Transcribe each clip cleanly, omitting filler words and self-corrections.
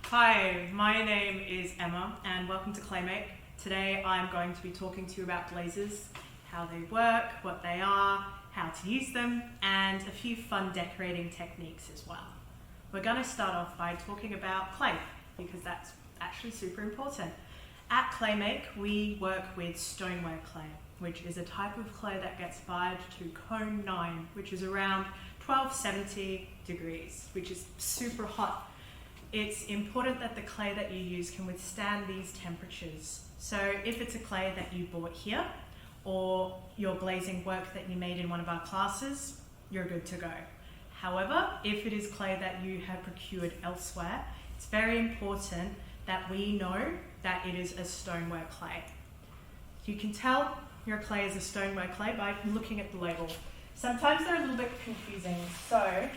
Hi, my name is Emma and welcome to ClayMake. Today I'm going to be talking to you about glazes, how they work, what they are, how to use them, and a few fun decorating techniques as well. We're going to start off by talking about clay because that's actually super important. At ClayMake we work with stoneware clay, which is a type of clay that gets fired to cone 9, which is around 1270 degrees, which is super hot. It's important that the clay that you use can withstand these temperatures. So if it's a clay that you bought here or your glazing work that you made in one of our classes, you're good to go. However, if it is clay that you have procured elsewhere, it's very important that we know that it is a stoneware clay. You can tell your clay is a stoneware clay by looking at the label. Sometimes they're a little bit confusing, so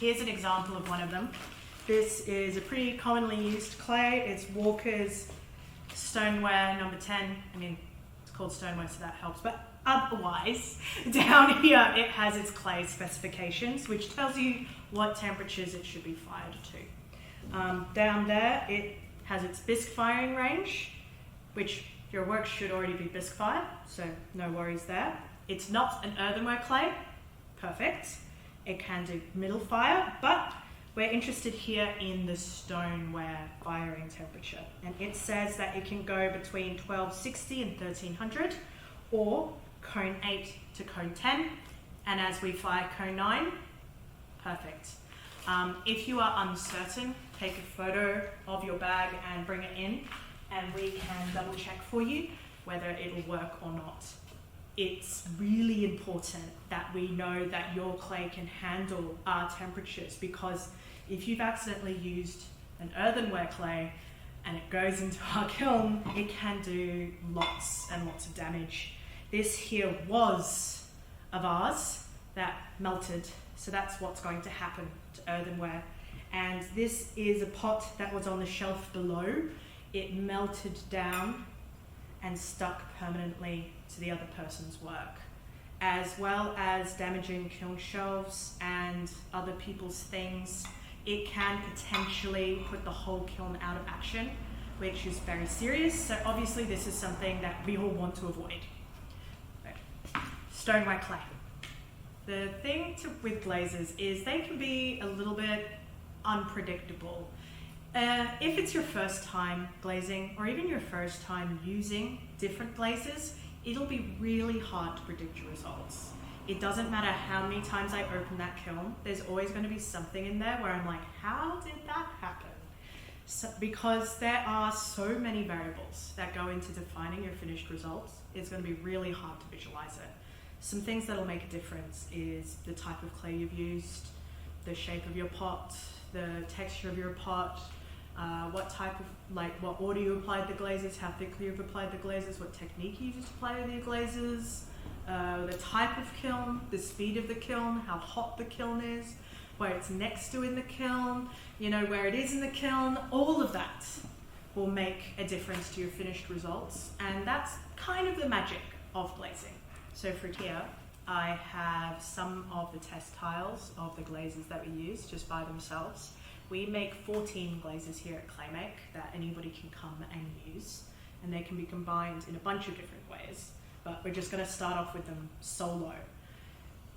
here's an example of one of them. This is a pretty commonly used clay. It's Walker's Stoneware number 10. I mean, it's called stoneware, so that helps. But otherwise, down here, it has its clay specifications, which tells you what temperatures it should be fired to. Down there, it has its bisque firing range, which your work should already be bisque fired, so no worries there. It's not an earthenware clay. Perfect. It can do middle fire, but we're interested here in the stoneware firing temperature. And it says that it can go between 1260 and 1300, or cone 8 to cone 10. And as we fire cone 9, perfect. If you are uncertain, take a photo of your bag and bring it in, and we can double check for you whether it'll work or not. It's really important that we know that your clay can handle our temperatures, because if you've accidentally used an earthenware clay and it goes into our kiln, it can do lots and lots of damage. This here was a vase that melted, so that's what's going to happen to earthenware. And this is a pot that was on the shelf below. It melted down and stuck permanently to the other person's work, as well as damaging kiln shelves and other people's things. It can potentially put the whole kiln out of action, which is very serious. So obviously this is something that we all want to avoid. Stoneware clay. The thing with glazes is they can be a little bit unpredictable. If it's your first time glazing, or even your first time using different glazes, it'll be really hard to predict your results. It doesn't matter how many times I open that kiln, there's always going to be something in there where I'm like, how did that happen? So, because there are so many variables that go into defining your finished results, it's going to be really hard to visualize it. Some things that'll make a difference is the type of clay you've used, the shape of your pot, the texture of your pot, what type of, what order you applied the glazes, how thickly you've applied the glazes, what technique you used to apply the glazes, the type of kiln, the speed of the kiln, how hot the kiln is, where it's next to in the kiln, where it is in the kiln. All of that will make a difference to your finished results, and that's kind of the magic of glazing. So for here, I have some of the test tiles of the glazes that we use just by themselves. We make 14 glazes here at ClayMake that anybody can come and use, and they can be combined in a bunch of different ways, but we're just going to start off with them solo.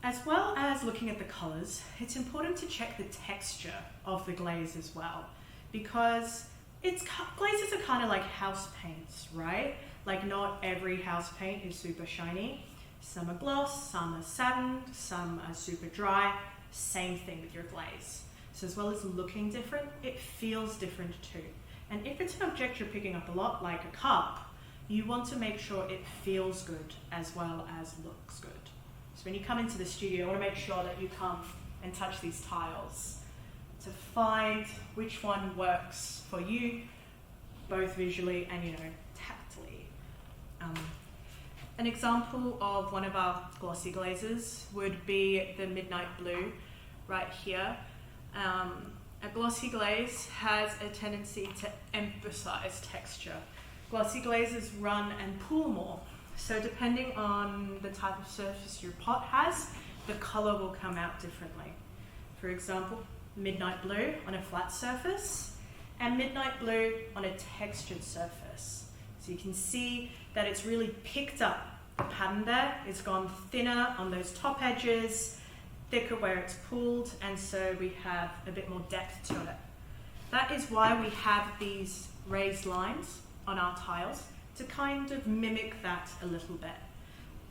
As well as looking at the colors, it's important to check the texture of the glaze as well, because glazes are kind of like house paints, right? Like, not every house paint is super shiny. Some are gloss, some are satin, some are super dry. Same thing with your glaze. So as well as looking different, it feels different too. And if it's an object you're picking up a lot, like a cup, you want to make sure it feels good as well as looks good. So when you come into the studio, you want to make sure that you come and touch these tiles to find which one works for you, both visually and, tactily. An example of one of our glossy glazes would be the Midnight Blue right here. A glossy glaze has a tendency to emphasize texture. Glossy glazes run and pool more. So depending on the type of surface your pot has, the color will come out differently. For example, midnight blue on a flat surface and midnight blue on a textured surface. So you can see that it's really picked up the pattern there. It's gone thinner on those top edges, thicker where it's pooled, and so we have a bit more depth to it. That is why we have these raised lines on our tiles, to kind of mimic that a little bit.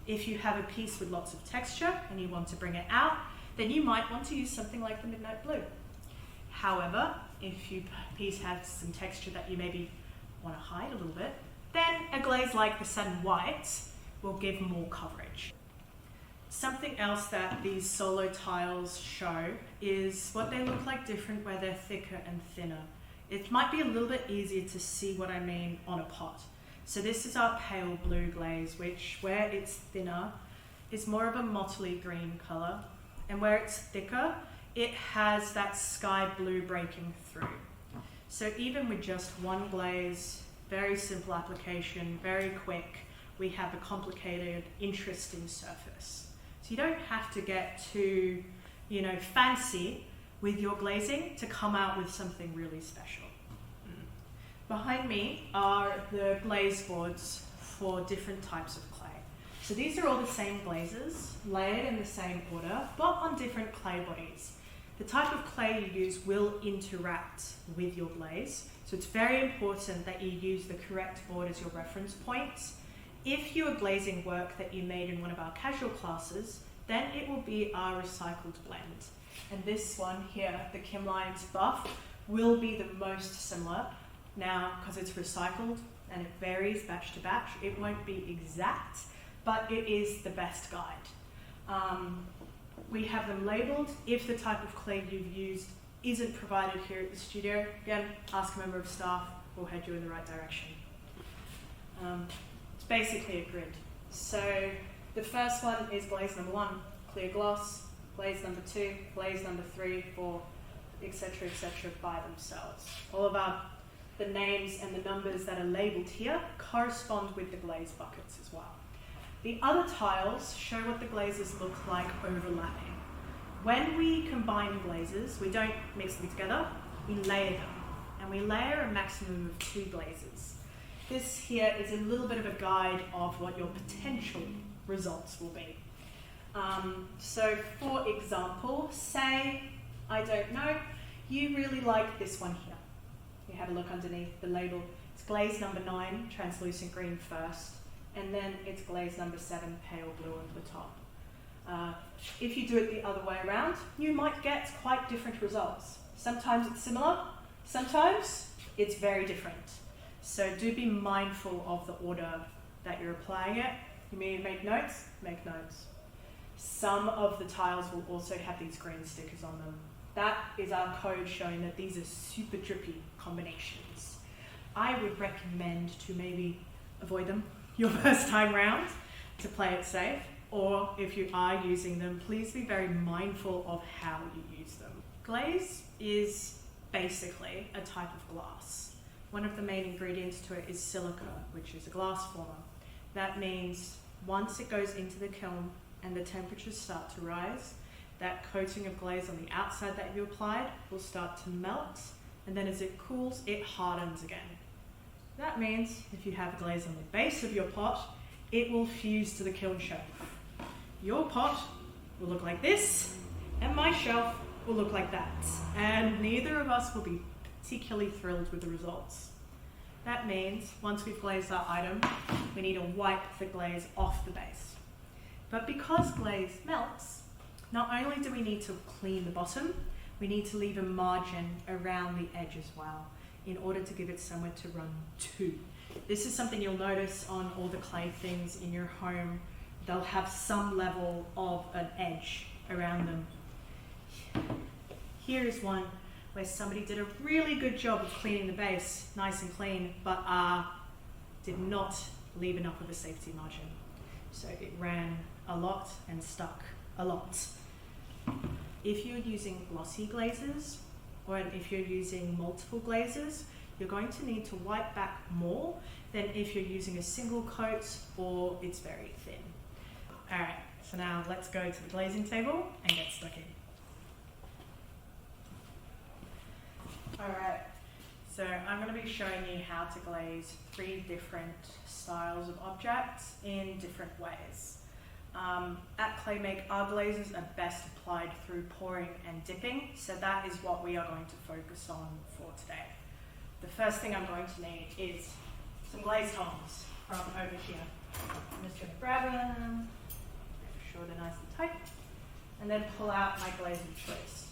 If you have a piece with lots of texture and you want to bring it out, then you might want to use something like the midnight blue. However, if your piece has some texture that you maybe want to hide a little bit, then a glaze like the satin white will give more coverage. Something else that these solo tiles show is what they look like different where they're thicker and thinner. It might be a little bit easier to see what I mean on a pot. So this is our pale blue glaze, which where it's thinner is more of a mottly green color, and where it's thicker, it has that sky blue breaking through. So even with just one glaze, very simple application, very quick, we have a complicated, interesting surface. So you don't have to get too, fancy with your glazing to come out with something really special. Behind me are the glaze boards for different types of clay. So these are all the same glazes, layered in the same order, but on different clay bodies. The type of clay you use will interact with your glaze, so it's very important that you use the correct board as your reference point. If you are glazing work that you made in one of our casual classes, then it will be our recycled blend. And this one here, the Kim Lyons Buff, will be the most similar. Now, because it's recycled and it varies batch to batch, it won't be exact, but it is the best guide. We have them labeled. If the type of clay you've used isn't provided here at the studio, again, ask a member of staff, we'll head you in the right direction. It's basically a grid. So the first one is glaze number 1, clear gloss, glaze number 2, glaze number 3, 4, etc., by themselves. All of the names and the numbers that are labeled here correspond with the glaze buckets as well. The other tiles show what the glazes look like overlapping. When we combine glazes, we don't mix them together, we layer them. And we layer a maximum of 2 glazes. This here is a little bit of a guide of what your potential results will be. So for example, say, I don't know, you really like this one here. You have a look underneath the label. It's glaze number 9, translucent green first, and then it's glaze number 7, pale blue at the top. If you do it the other way around, you might get quite different results. Sometimes it's similar, sometimes it's very different. So do be mindful of the order that you're applying it. You may make notes, make notes. Some of the tiles will also have these green stickers on them. That is our code showing that these are super drippy combinations. I would recommend to maybe avoid them your first time round to play it safe, or if you are using them, please be very mindful of how you use them. Glaze is basically a type of glass. One of the main ingredients to it is silica, which is a glass former. That means once it goes into the kiln and the temperatures start to rise, that coating of glaze on the outside that you applied will start to melt, and then as it cools, it hardens again. That means if you have glaze on the base of your pot, it will fuse to the kiln shelf. Your pot will look like this, and my shelf will look like that. And neither of us will be particularly thrilled with the results. That means once we've glazed our item, we need to wipe the glaze off the base. But because glaze melts, not only do we need to clean the bottom, we need to leave a margin around the edge as well in order to give it somewhere to run to. This is something you'll notice on all the clay things in your home. They'll have some level of an edge around them. Here is one where somebody did a really good job of cleaning the base, nice and clean, but did not leave enough of a safety margin. So it ran a lot and stuck a lot. If you're using glossy glazes, or if you're using multiple glazes, you're going to need to wipe back more than if you're using a single coat or it's very thin. All right, so now let's go to the glazing table and get stuck in. I'm going to be showing you how to glaze 3 different styles of objects in different ways. At ClayMake, our glazes are best applied through pouring and dipping, so that is what we are going to focus on for today. The first thing I'm going to need is some glaze tongs from over here. I'm just going to grab them, make sure they're nice and tight, and then pull out my glaze of choice.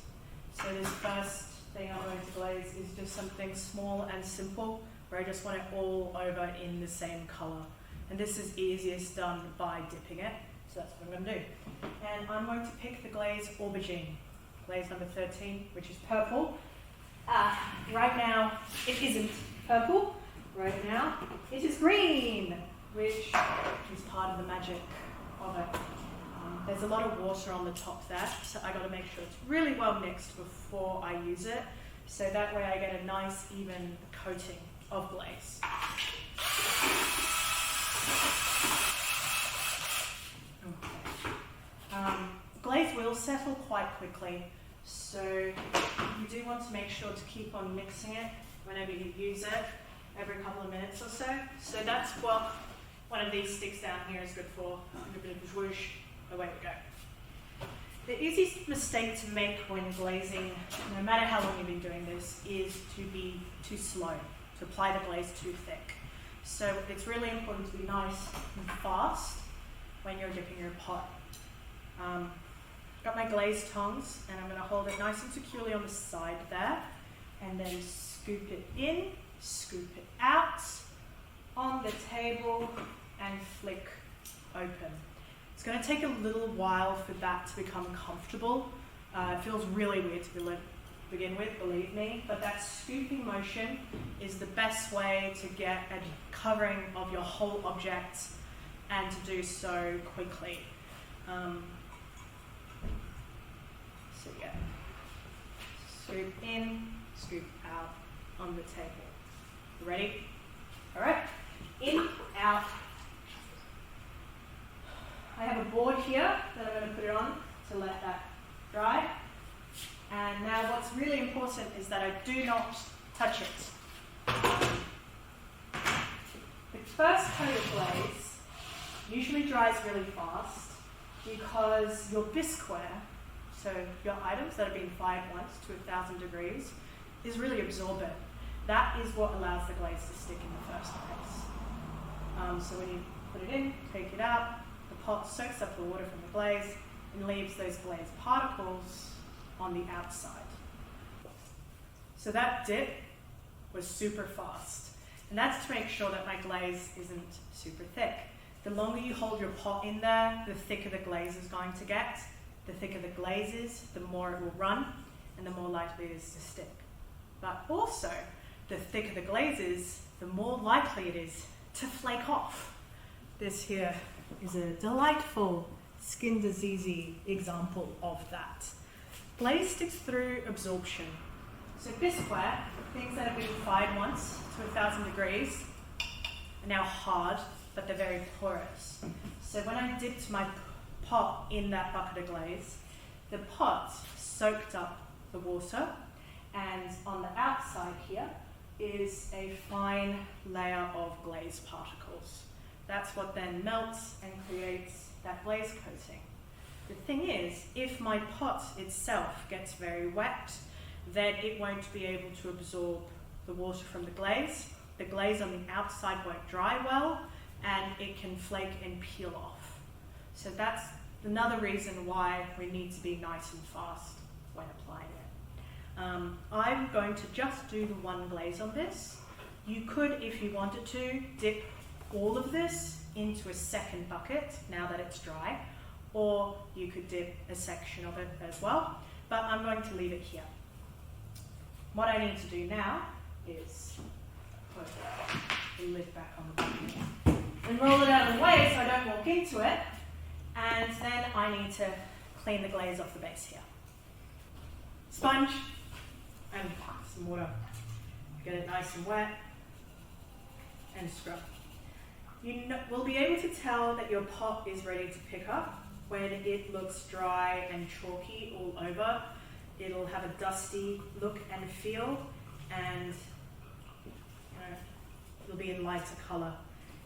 So this first thing I'm going to glaze is just something small and simple, where I just want it all over in the same color. And this is easiest done by dipping it, so that's what I'm going to do. And I'm going to pick the glaze aubergine, glaze number 13, which is purple. Right now, it isn't purple. Right now, it is green, which is part of the magic of it. There's a lot of water on the top there, so I got to make sure it's really well mixed before I use it, so that way I get a nice even coating of glaze. Okay. Glaze will settle quite quickly, so you do want to make sure to keep on mixing it whenever you use it, every couple of minutes or so. So that's what one of these sticks down here is good for. A bit of a swoosh. Away we go. The easiest mistake to make when glazing, no matter how long you've been doing this, is to be too slow, to apply the glaze too thick. So it's really important to be nice and fast when you're dipping your pot. Got my glaze tongs, and I'm going to hold it nice and securely on the side there, and then scoop it in, scoop it out on the table, and flick open. It's going to take a little while for that to become comfortable. It feels really weird to begin with, believe me, but that scooping motion is the best way to get a covering of your whole object and to do so quickly. So yeah, scoop in, scoop out on the table. You ready? All right, in, out. I have a board here that I'm going to put it on to let that dry. And now what's really important is that I do not touch it. The first coat of glaze usually dries really fast because your bisqueware, so your items that have been fired once to 1,000 degrees, is really absorbent. That is what allows the glaze to stick in the first place. So when you put it in, take it out, the pot soaks up the water from the glaze and leaves those glaze particles on the outside. So that dip was super fast, and that's to make sure that my glaze isn't super thick. The longer you hold your pot in there, the thicker the glaze is going to get. The thicker the glaze is, the more it will run, and the more likely it is to stick. But also, the thicker the glaze is, the more likely it is to flake off. This here is a delightful skin diseasey example of that. Glaze sticks through absorption. So bisqueware, things that have been fired once to 1,000 degrees, are now hard, but they're very porous. So when I dipped my pot in that bucket of glaze, the pot soaked up the water, and on the outside here is a fine layer of glaze particles. That's what then melts and creates that glaze coating. The thing is, if my pot itself gets very wet, then it won't be able to absorb the water from the glaze. The glaze on the outside won't dry well, and it can flake and peel off. So that's another reason why we need to be nice and fast when applying it. I'm going to just do the one glaze on this. You could, if you wanted to, dip all of this into a second bucket now that it's dry, or you could dip a section of it as well, but I'm going to leave it here. What I need to do now is put the lid back on the bucket and roll it out of the way so I don't walk into it, and then I need to clean the glaze off the base here. Sponge and some water. Get it nice and wet and scrub. You will be able to tell that your pot is ready to pick up when it looks dry and chalky all over. It'll have a dusty look and feel, and it'll be in lighter colour.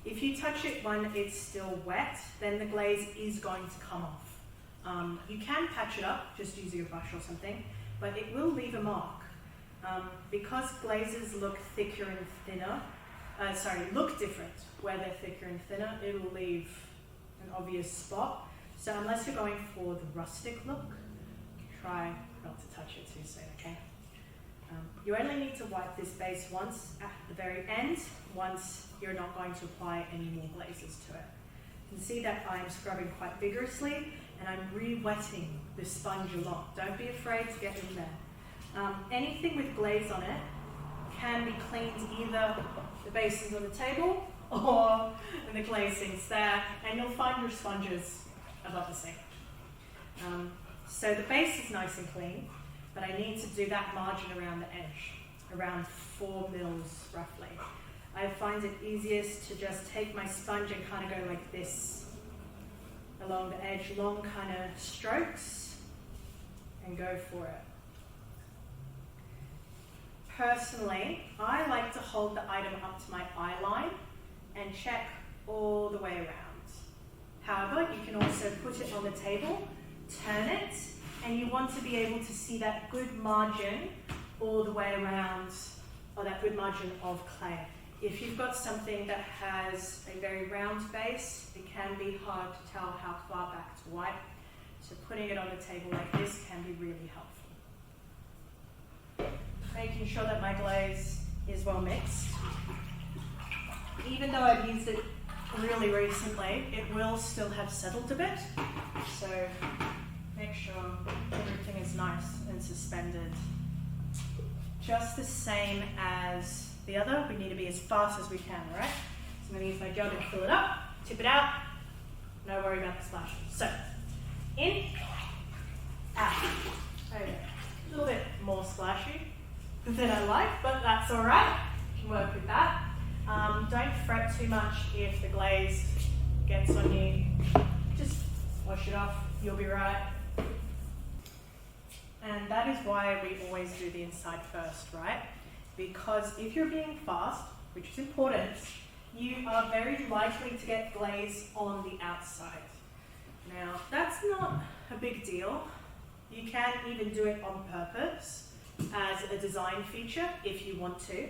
If you touch it when it's still wet, then the glaze is going to come off. You can patch it up just using a brush or something, but it will leave a mark. Because glazes look thicker and thinner, look different where they're thicker and thinner, it'll leave an obvious spot. So unless you're going for the rustic look, try not to touch it too soon, okay? You only need to wipe this base once at the very end, once you're not going to apply any more glazes to it. You can see that I'm scrubbing quite vigorously and I'm re-wetting the sponge a lot. Don't be afraid to get in there. Anything with glaze on it can be cleaned either the basins on the table or in the glazings there, and you'll find your sponges about the same. So the base is nice and clean, but I need to do that margin around the edge, around 4 mils roughly. I find it easiest to just take my sponge and kind of go like this along the edge, long kind of strokes, and go for it. Personally, I like to hold the item up to my eye line and check all the way around. However, you can also put it on the table, turn it, and you want to be able to see that good margin all the way around, or that good margin of clay. If you've got something that has a very round base, it can be hard to tell how far back to wipe. So putting it on the table like this can be really helpful. Making sure that my glaze is well mixed. Even though I've used it really recently, it will still have settled a bit. So make sure everything is nice and suspended. Just the same as the other, we need to be as fast as we can, all right? So I'm going to use my jug and fill it up, tip it out, no worry about the splashing. So, in, out. Okay. A little bit more splashy than I like, but that's all right. You can work with that. Don't fret too much if the glaze gets on you. Just wash it off, you'll be right. And that is why we always do the inside first, right? Because if you're being fast, which is important, you are very likely to get glaze on the outside. Now, that's not a big deal. You can even do it on purpose as a design feature if you want to.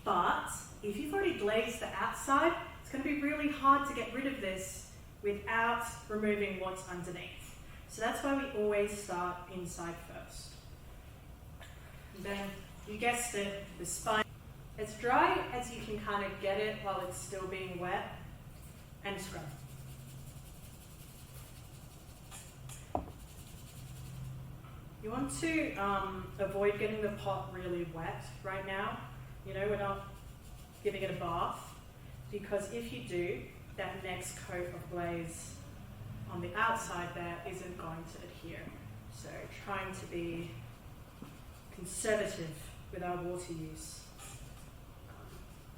But if you've already glazed the outside, it's going to be really hard to get rid of this without removing what's underneath. So that's why we always start inside first. And then, you guessed it, the spine. As dry as you can kind of get it while it's still being wet, and scrub. You want to avoid getting the pot really wet right now. You know, we're not giving it a bath, because if you do, that next coat of glaze on the outside there isn't going to adhere. So trying to be conservative with our water use.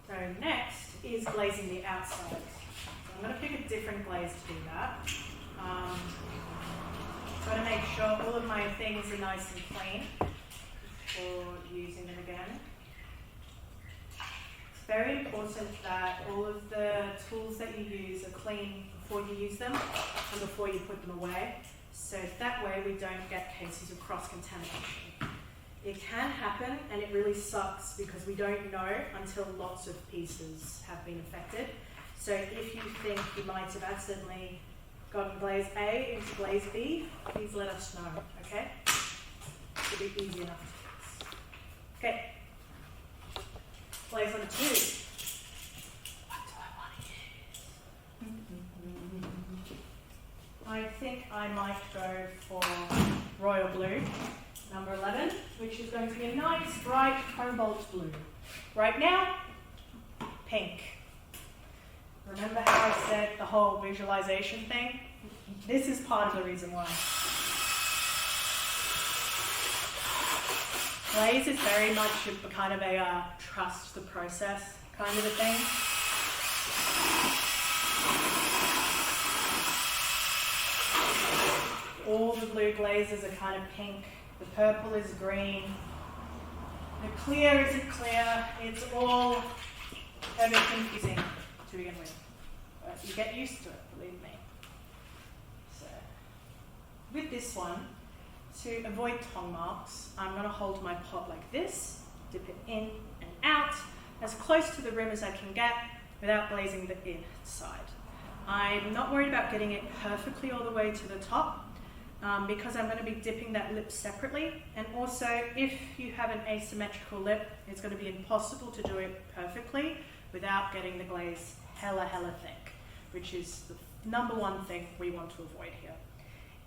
So next is glazing the outside. So I'm going to pick a different glaze to do that. Got to make sure all of my things are nice and clean before using them again. It's very important that all of the tools that you use are clean before you use them and before you put them away. So that way we don't get cases of cross-contamination. It can happen, and it really sucks because we don't know until lots of pieces have been affected. So if you think you might have accidentally gotten glaze A into glaze B, please let us know, okay? It'll be easy enough to fix. Okay. Glaze number 2. What do I want to use? I think I might go for royal blue. Number 11, which is going to be a nice bright cobalt blue. Right now, pink. Remember how I said the whole visualization thing? This is part of the reason why. Glaze is very much a kind of a trust the process kind of a thing. All the blue glazes are kind of pink. The purple is green. The clear isn't clear. It's all a bit confusing to begin with, but you get used to it, believe me. So, with this one, to avoid tongue marks, I'm going to hold my pot like this, dip it in and out, as close to the rim as I can get without glazing the inside. I'm not worried about getting it perfectly all the way to the top, because I'm going to be dipping that lip separately, and also if you have an asymmetrical lip, it's going to be impossible to do it perfectly without getting the glaze hella thick, which is the number one thing we want to avoid here.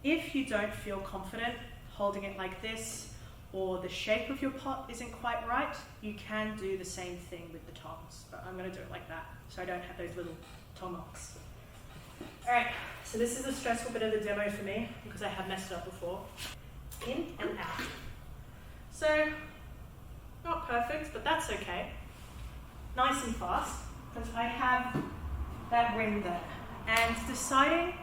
If you don't feel confident holding it like this, or the shape of your pot isn't quite right, you can do the same thing with the tongs, but I'm going to do it like that so I don't have those little tongue marks. Alright, so this is a stressful bit of the demo for me because I have messed it up before. In and out. So, not perfect, but that's okay. Nice and fast, because I have that rim there. And deciding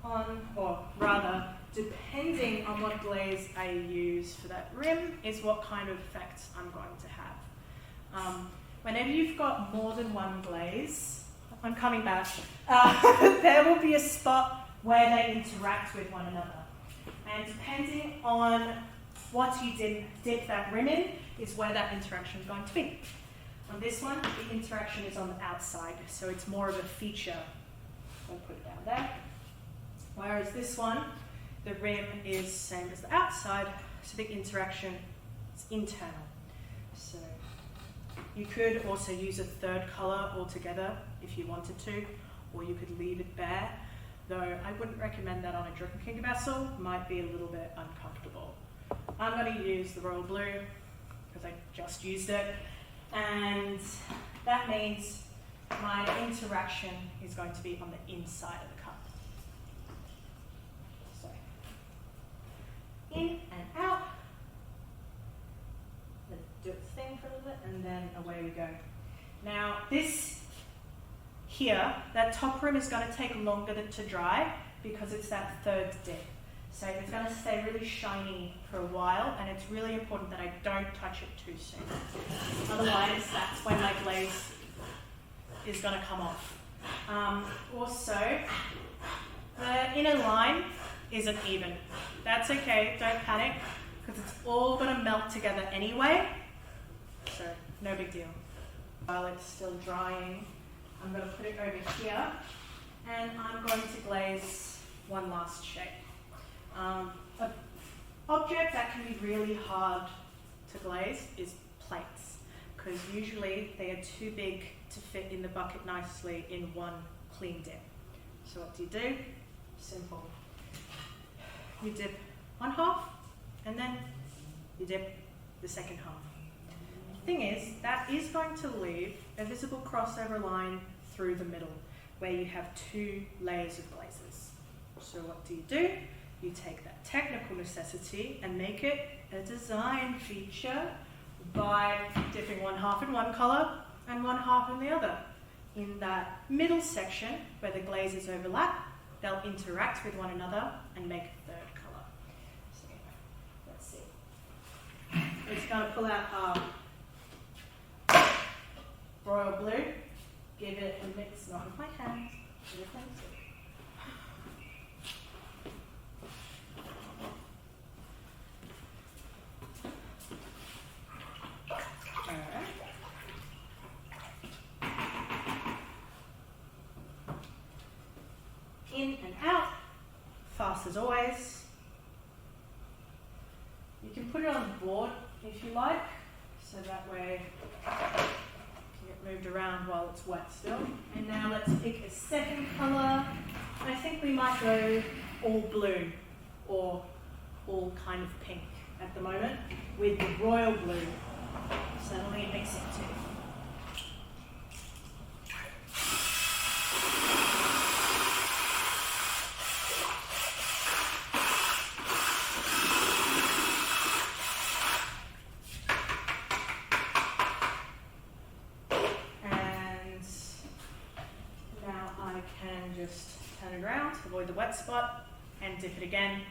on, or rather, depending on what glaze I use for that rim is what kind of effect I'm going to have. Whenever you've got more than one glaze, I'm coming back, there will be a spot where they interact with one another. And depending on what you dip that rim in is where that interaction is going to be. On this one, the interaction is on the outside, so it's more of a feature. I'll put it down there. Whereas this one, the rim is same as the outside, so the interaction is internal. So you could also use a third color altogether if you wanted to, or you could leave it bare, though I wouldn't recommend that on a drinking vessel, might be a little bit uncomfortable. I'm going to use the royal blue because I just used it, and that means my interaction is going to be on the inside of the cup. So, in and out. Let's do its thing for a little bit, and then away we go. Now, this here, that top rim is going to take longer to dry because it's that third dip. So it's going to stay really shiny for a while, and it's really important that I don't touch it too soon. Otherwise, that's when my glaze is going to come off. Also, the inner line isn't even. That's okay, don't panic, because it's all going to melt together anyway, so no big deal. While it's still drying, I'm going to put it over here, and I'm going to glaze one last shape. An object that can be really hard to glaze is plates, because usually they are too big to fit in the bucket nicely in one clean dip. So what do? Simple. You dip one half, and then you dip the second half. The thing is, that is going to leave a visible crossover line through the middle, where you have two layers of glazes. So what do? You take that technical necessity and make it a design feature by dipping one half in one color and one half in the other. In that middle section where the glazes overlap, they'll interact with one another and make a third color. So let's see. It's going to pull out our royal blue, give it a mix, not with my hands, with my hands. In and out, fast as always. You can put it on the board if you like, so that way it can get moved around while it's wet still. And now let's pick a second colour. I think we might go all blue or all kind of pink at the moment with the royal blue. So let me mix it too. Avoid the wet spot and dip it again.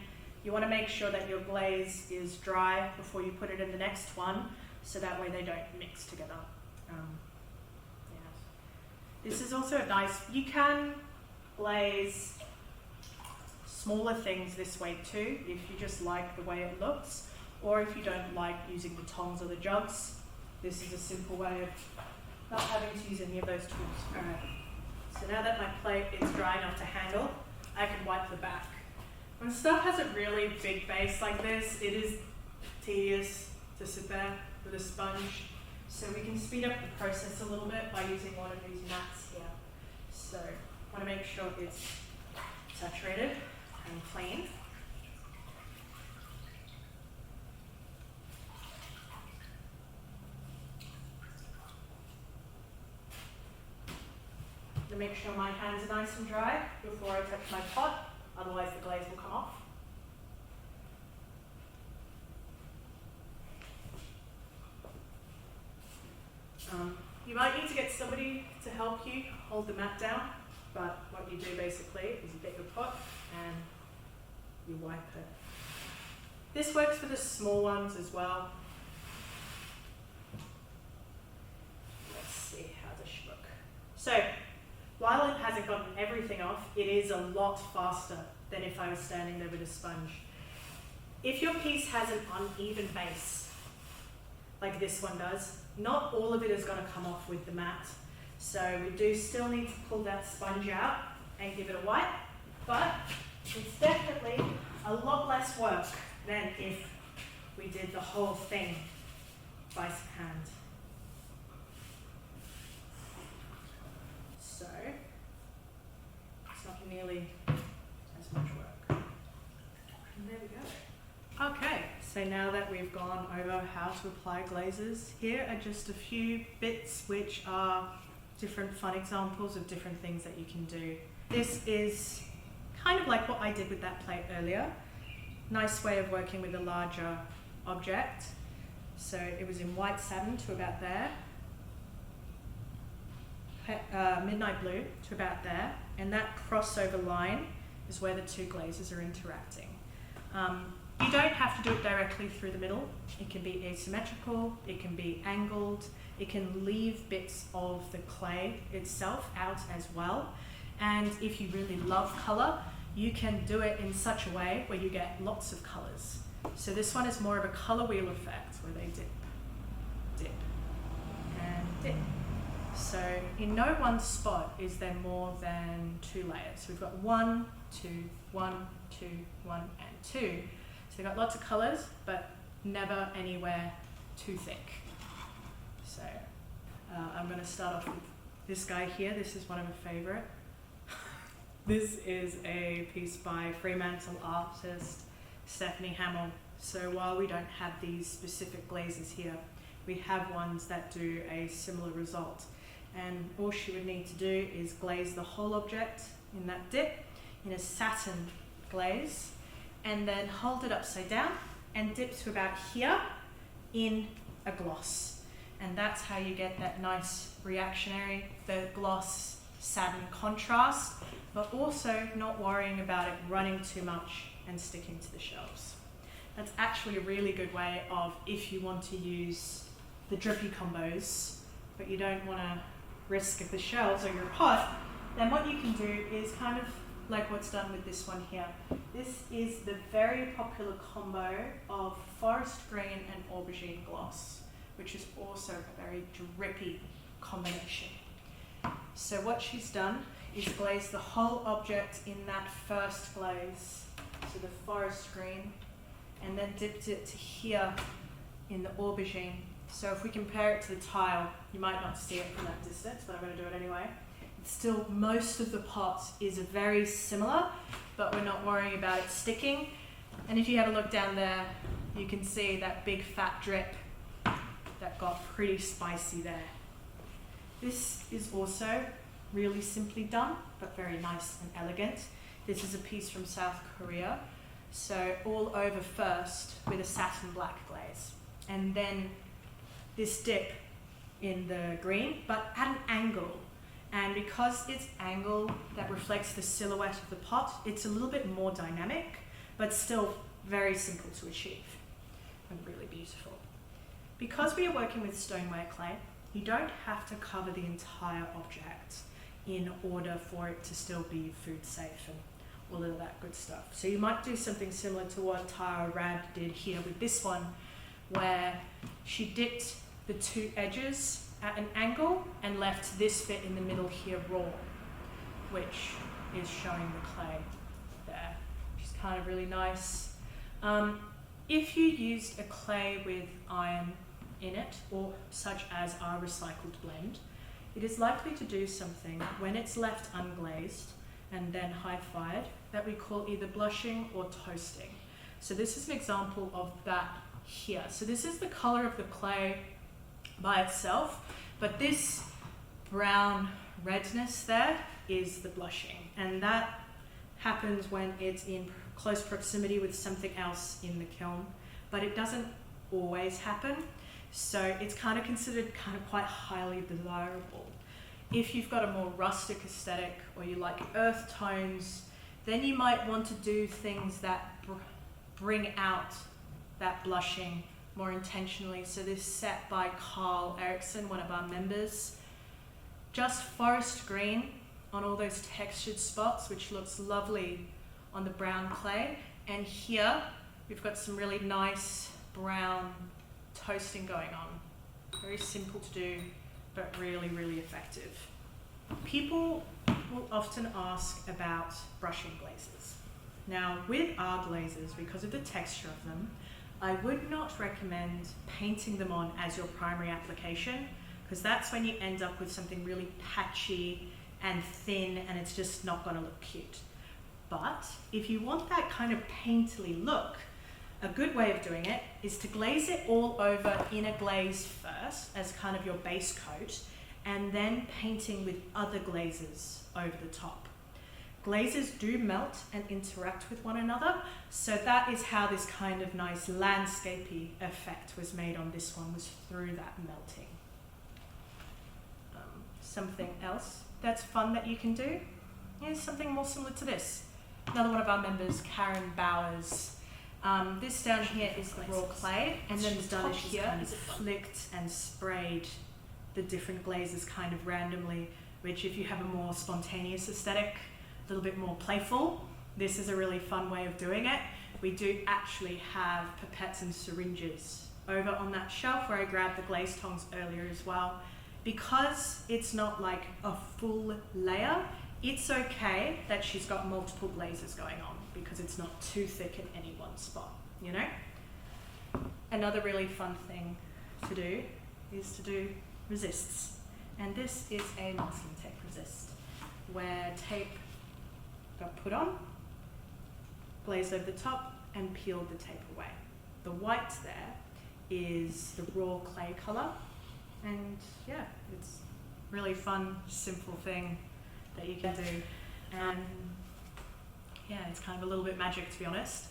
You want to make sure that your glaze is dry before you put it in the next one, so that way they don't mix together. Yeah. This is also nice. You can glaze smaller things this way too, if you just like the way it looks, or if you don't like using the tongs or the jugs. This is a simple way of not having to use any of those tools. Alright, so now that my plate is dry enough to handle, I can wipe the back. When stuff has a really big base like this, it is tedious to sit there with a sponge. So we can speed up the process a little bit by using one of these mats here. So I want to make sure it's saturated and clean. To make sure my hands are nice and dry before I touch my pot, otherwise the glaze will come off. You might need to get somebody to help you hold the mat down, but what you do basically is you get your pot and you wipe it. This works for the small ones as well. Let's see how this should look. So, while it hasn't gotten everything off, it is a lot faster than if I was standing there with a sponge. If your piece has an uneven base, like this one does, not all of it is going to come off with the mat. So we do still need to pull that sponge out and give it a wipe, but it's definitely a lot less work than if we did the whole thing by hand. So it's not nearly as much work. And there we go. Okay, so now that we've gone over how to apply glazes, here are just a few bits which are different fun examples of different things that you can do. This is kind of like what I did with that plate earlier. Nice way of working with a larger object. So it was in white satin to about there, midnight blue to about there, and that crossover line is where the two glazes are interacting. You don't have to do it directly through the middle. It can be asymmetrical, it can be angled, it can leave bits of the clay itself out as well. And if you really love colour, you can do it in such a way where you get lots of colours. So this one is more of a colour wheel effect where they dip, dip, and dip. So in no one spot is there more than two layers. So we've got 1, 2, 1, 2, 1, and 2. So they've got lots of colours, but never anywhere too thick. So I'm going to start off with this guy here. This is one of my favourite. This is a piece by Fremantle artist Stephanie Hamill. So while we don't have these specific glazes here, we have ones that do a similar result. And all she would need to do is glaze the whole object in that dip in a satin glaze, and then hold it upside down and dip to about here in a gloss. And that's how you get that nice reactionary, the gloss satin contrast, but also not worrying about it running too much and sticking to the shelves. That's actually a really good way of, if you want to use the drippy combos, but you don't want to risk the shelves or your pot, then what you can do is kind of like what's done with this one here. This is the very popular combo of forest green and aubergine gloss, which is also a very drippy combination. So what she's done is glazed the whole object in that first glaze, so the forest green, and then dipped it to here in the aubergine. So if we compare it to the tile, you might not see it from that distance, but I'm going to do it anyway. Still, most of the pot is very similar, but we're not worrying about it sticking. And if you have a look down there, you can see that big fat drip that got pretty spicy there. This is also really simply done, but very nice and elegant. This is a piece from South Korea. So all over first with a satin black glaze. And then this dip in the green, but at an angle. And because it's angled, that reflects the silhouette of the pot, it's a little bit more dynamic, but still very simple to achieve and really beautiful. Because we are working with stoneware clay, you don't have to cover the entire object. in order for it to still be food safe and all of that good stuff. So you might do something similar to what Tara Rad did here with this one, where she dipped the two edges at an angle and left this bit in the middle here raw, which is showing the clay there, which is kind of really nice. If you used a clay with iron in it, or such as our recycled blend, it is likely to do something when it's left unglazed and then high fired that we call either blushing or toasting. So this is an example of that here. So this is the color of the clay by itself, but this brown redness there is the blushing, and that happens when it's in close proximity with something else in the kiln, but it doesn't always happen. So it's kind of considered kind of quite highly desirable. If you've got a more rustic aesthetic or you like earth tones, then you might want to do things that bring out that blushing more intentionally. So this set by Carl Erickson, one of our members, just forest green on all those textured spots, which looks lovely on the brown clay. And here we've got some really nice brown toasting going on. Very simple to do, but really, really effective. People will often ask about brushing glazes. Now, with our glazes, because of the texture of them, I would not recommend painting them on as your primary application, because that's when you end up with something really patchy and thin, and it's just not going to look cute. But if you want that kind of painterly look, a good way of doing it is to glaze it all over in a glaze first as kind of your base coat, and then painting with other glazes over the top. Glazes do melt and interact with one another, so that is how this kind of nice landscapey effect was made on this one, was through that melting. Something else that's fun that you can do is something more similar to this. Another one of our members, Karen Bowers. This down here is the raw clay, and then the top here is flicked and sprayed the different glazes kind of randomly, which if you have a more spontaneous aesthetic, a little bit more playful, this is a really fun way of doing it. We do actually have pipettes and syringes over on that shelf where I grabbed the glaze tongs earlier as well. Because it's not like a full layer, it's okay that she's got multiple glazes going on because it's not too thick in any one spot, you know? Another really fun thing to do is to do resists. And this is a masking tape resist, where tape got put on, glazed over the top, and peeled the tape away. The white there is the raw clay color, and yeah, it's really fun, simple thing that you can do. And yeah, it's kind of a little bit magic, to be honest.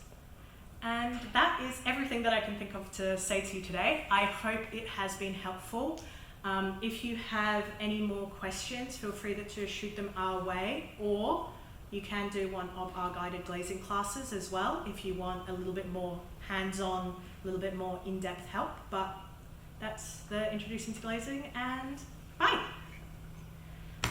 And that is everything that I can think of to say to you today. I hope it has been helpful. If you have any more questions, feel free to shoot them our way, or you can do one of our guided glazing classes as well if you want a little bit more hands-on, a little bit more in-depth help. But that's the Introducing to Glazing, and bye!